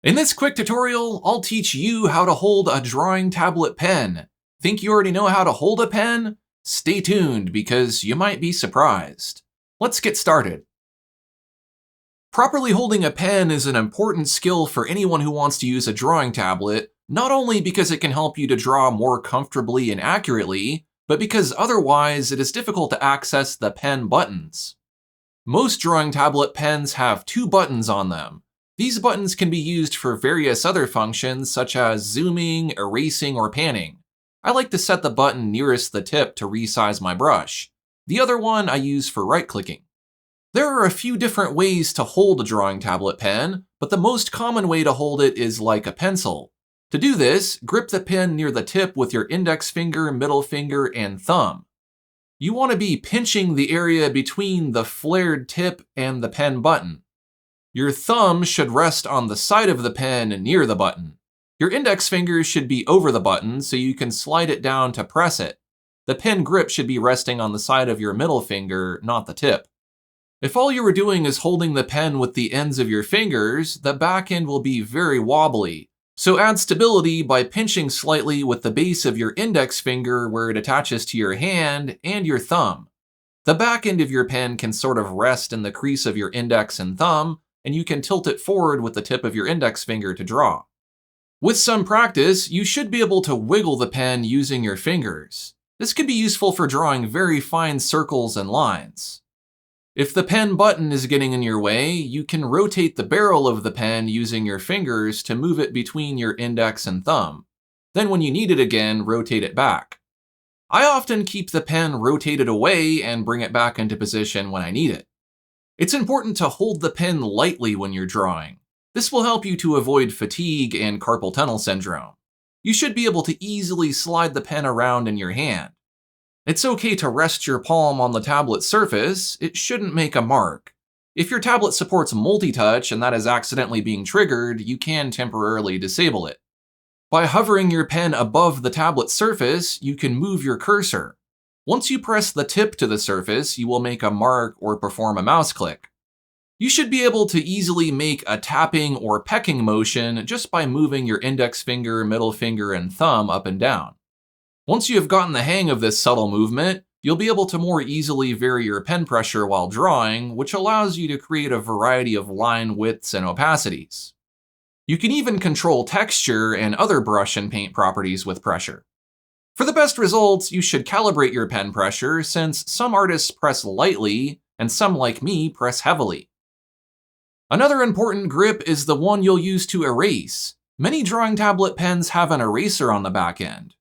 In this quick tutorial, I'll teach you how to hold a drawing tablet pen. Think you already know how to hold a pen? Stay tuned because you might be surprised. Let's get started. Properly holding a pen is an important skill for anyone who wants to use a drawing tablet, not only because it can help you to draw more comfortably and accurately, but because otherwise it is difficult to access the pen buttons. Most drawing tablet pens have two buttons on them. These buttons can be used for various other functions such as zooming, erasing, or panning. I like to set the button nearest the tip to resize my brush. The other one I use for right-clicking. There are a few different ways to hold a drawing tablet pen, but the most common way to hold it is like a pencil. To do this, grip the pen near the tip with your index finger, middle finger, and thumb. You want to be pinching the area between the flared tip and the pen button. Your thumb should rest on the side of the pen near the button. Your index finger should be over the button so you can slide it down to press it. The pen grip should be resting on the side of your middle finger, not the tip. If all you are doing is holding the pen with the ends of your fingers, the back end will be very wobbly. So add stability by pinching slightly with the base of your index finger where it attaches to your hand and your thumb. The back end of your pen can sort of rest in the crease of your index and thumb, and you can tilt it forward with the tip of your index finger to draw. With some practice, you should be able to wiggle the pen using your fingers. This can be useful for drawing very fine circles and lines. If the pen button is getting in your way, you can rotate the barrel of the pen using your fingers to move it between your index and thumb. Then when you need it again, rotate it back. I often keep the pen rotated away and bring it back into position when I need it. It's important to hold the pen lightly when you're drawing. This will help you to avoid fatigue and carpal tunnel syndrome. You should be able to easily slide the pen around in your hand. It's okay to rest your palm on the tablet surface. It shouldn't make a mark. If your tablet supports multi-touch and that is accidentally being triggered, you can temporarily disable it. By hovering your pen above the tablet surface, you can move your cursor. Once you press the tip to the surface, you will make a mark or perform a mouse click. You should be able to easily make a tapping or pecking motion just by moving your index finger, middle finger, and thumb up and down. Once you have gotten the hang of this subtle movement, you'll be able to more easily vary your pen pressure while drawing, which allows you to create a variety of line widths and opacities. You can even control texture and other brush and paint properties with pressure. For the best results, you should calibrate your pen pressure since some artists press lightly and some, like me, press heavily. Another important grip is the one you'll use to erase. Many drawing tablet pens have an eraser on the back end.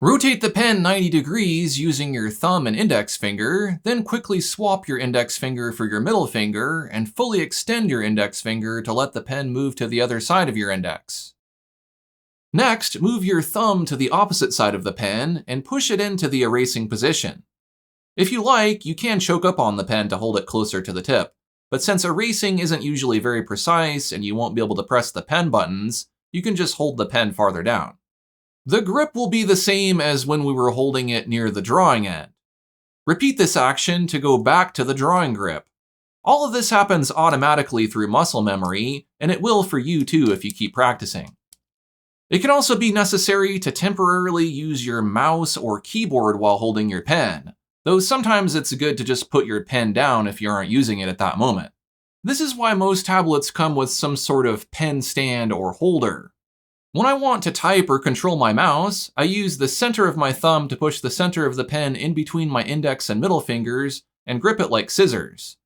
Rotate the pen 90 degrees using your thumb and index finger, then quickly swap your index finger for your middle finger and fully extend your index finger to let the pen move to the other side of your index. Next, move your thumb to the opposite side of the pen and push it into the erasing position. If you like, you can choke up on the pen to hold it closer to the tip, but since erasing isn't usually very precise and you won't be able to press the pen buttons, you can just hold the pen farther down. The grip will be the same as when we were holding it near the drawing end. Repeat this action to go back to the drawing grip. All of this happens automatically through muscle memory, and it will for you too if you keep practicing. It can also be necessary to temporarily use your mouse or keyboard while holding your pen, though sometimes it's good to just put your pen down if you aren't using it at that moment. This is why most tablets come with some sort of pen stand or holder. When I want to type or control my mouse, I use the center of my thumb to push the center of the pen in between my index and middle fingers and grip it like scissors.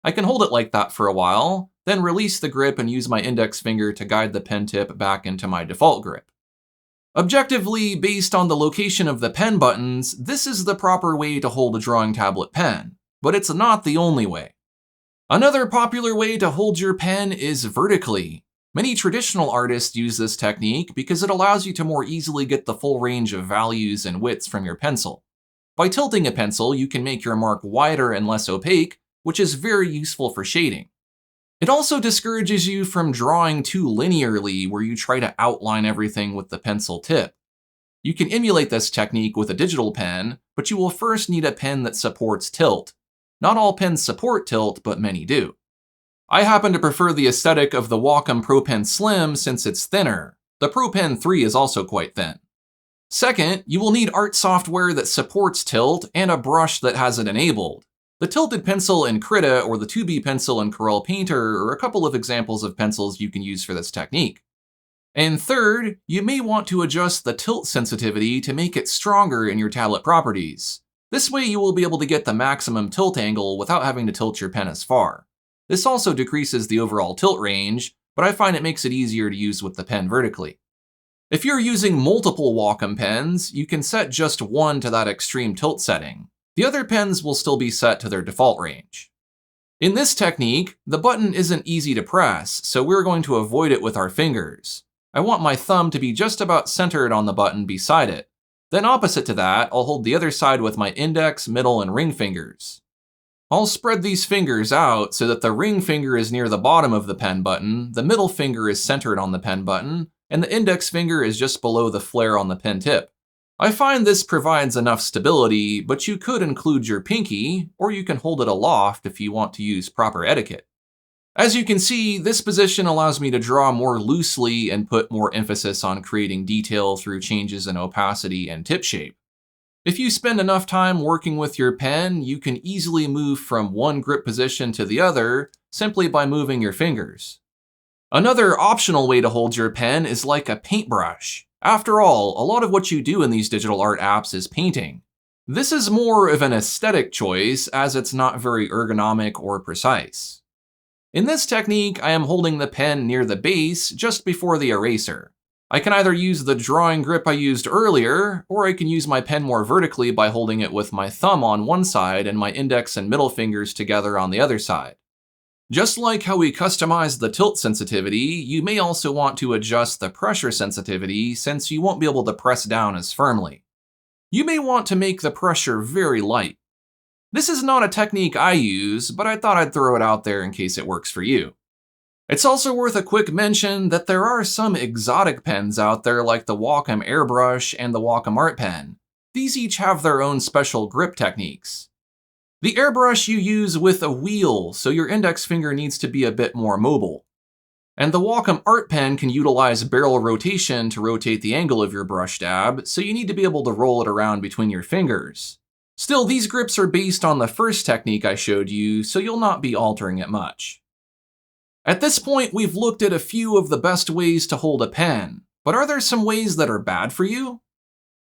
I can hold it like that for a while, then release the grip and use my index finger to guide the pen tip back into my default grip. Objectively, based on the location of the pen buttons, this is the proper way to hold a drawing tablet pen, but it's not the only way. Another popular way to hold your pen is vertically. Many traditional artists use this technique because it allows you to more easily get the full range of values and widths from your pencil. By tilting a pencil, you can make your mark wider and less opaque, which is very useful for shading. It also discourages you from drawing too linearly, where you try to outline everything with the pencil tip. You can emulate this technique with a digital pen, but you will first need a pen that supports tilt. Not all pens support tilt, but many do. I happen to prefer the aesthetic of the Wacom Pro Pen Slim since it's thinner. The Pro Pen 3 is also quite thin. Second, you will need art software that supports tilt and a brush that has it enabled. The tilted pencil in Krita or the 2B pencil in Corel Painter are a couple of examples of pencils you can use for this technique. And third, you may want to adjust the tilt sensitivity to make it stronger in your tablet properties. This way you will be able to get the maximum tilt angle without having to tilt your pen as far. This also decreases the overall tilt range, but I find it makes it easier to use with the pen vertically. If you're using multiple Wacom pens, you can set just one to that extreme tilt setting. The other pens will still be set to their default range. In this technique, the button isn't easy to press, so we're going to avoid it with our fingers. I want my thumb to be just about centered on the button beside it. Then opposite to that, I'll hold the other side with my index, middle, and ring fingers. I'll spread these fingers out so that the ring finger is near the bottom of the pen button, the middle finger is centered on the pen button, and the index finger is just below the flare on the pen tip. I find this provides enough stability, but you could include your pinky, or you can hold it aloft if you want to use proper etiquette. As you can see, this position allows me to draw more loosely and put more emphasis on creating detail through changes in opacity and tip shape. If you spend enough time working with your pen, you can easily move from one grip position to the other simply by moving your fingers. Another optional way to hold your pen is like a paintbrush. After all, a lot of what you do in these digital art apps is painting. This is more of an aesthetic choice as it's not very ergonomic or precise. In this technique, I am holding the pen near the base just before the eraser. I can either use the drawing grip I used earlier, or I can use my pen more vertically by holding it with my thumb on one side and my index and middle fingers together on the other side. Just like how we customize the tilt sensitivity, you may also want to adjust the pressure sensitivity since you won't be able to press down as firmly. You may want to make the pressure very light. This is not a technique I use, but I thought I'd throw it out there in case it works for you. It's also worth a quick mention that there are some exotic pens out there like the Wacom Airbrush and the Wacom Art Pen. These each have their own special grip techniques. The airbrush you use with a wheel, so your index finger needs to be a bit more mobile. And the Wacom Art Pen can utilize barrel rotation to rotate the angle of your brush dab, so you need to be able to roll it around between your fingers. Still, these grips are based on the first technique I showed you, so you'll not be altering it much. At this point, we've looked at a few of the best ways to hold a pen, but are there some ways that are bad for you?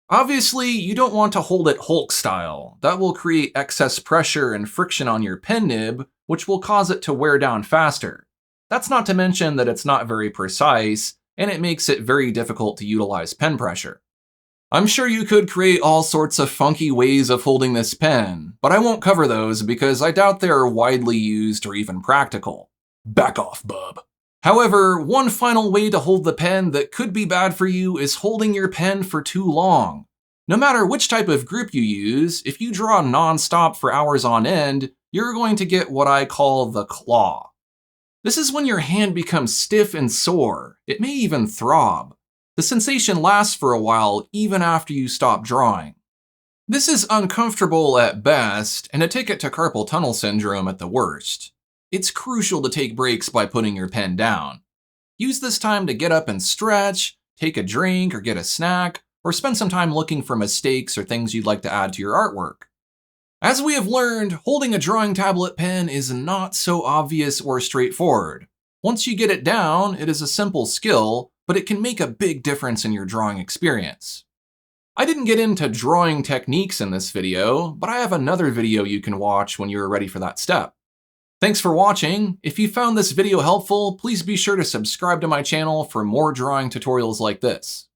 Obviously, you don't want to hold it Hulk style. That will create excess pressure and friction on your pen nib, which will cause it to wear down faster. That's not to mention that it's not very precise, and it makes it very difficult to utilize pen pressure. I'm sure you could create all sorts of funky ways of holding this pen, but I won't cover those because I doubt they are widely used or even practical. Back off, bub. However, one final way to hold the pen that could be bad for you is holding your pen for too long. No matter which type of grip you use, if you draw non-stop for hours on end, you're going to get what I call the claw. This is when your hand becomes stiff and sore. It may even throb. The sensation lasts for a while even after you stop drawing. This is uncomfortable at best, and a ticket to carpal tunnel syndrome at the worst. It's crucial to take breaks by putting your pen down. Use this time to get up and stretch, take a drink or get a snack, or spend some time looking for mistakes or things you'd like to add to your artwork. As we have learned, holding a drawing tablet pen is not so obvious or straightforward. Once you get it down, it is a simple skill, but it can make a big difference in your drawing experience. I didn't get into drawing techniques in this video, but I have another video you can watch when you're ready for that step. Thanks for watching. If you found this video helpful, please be sure to subscribe to my channel for more drawing tutorials like this.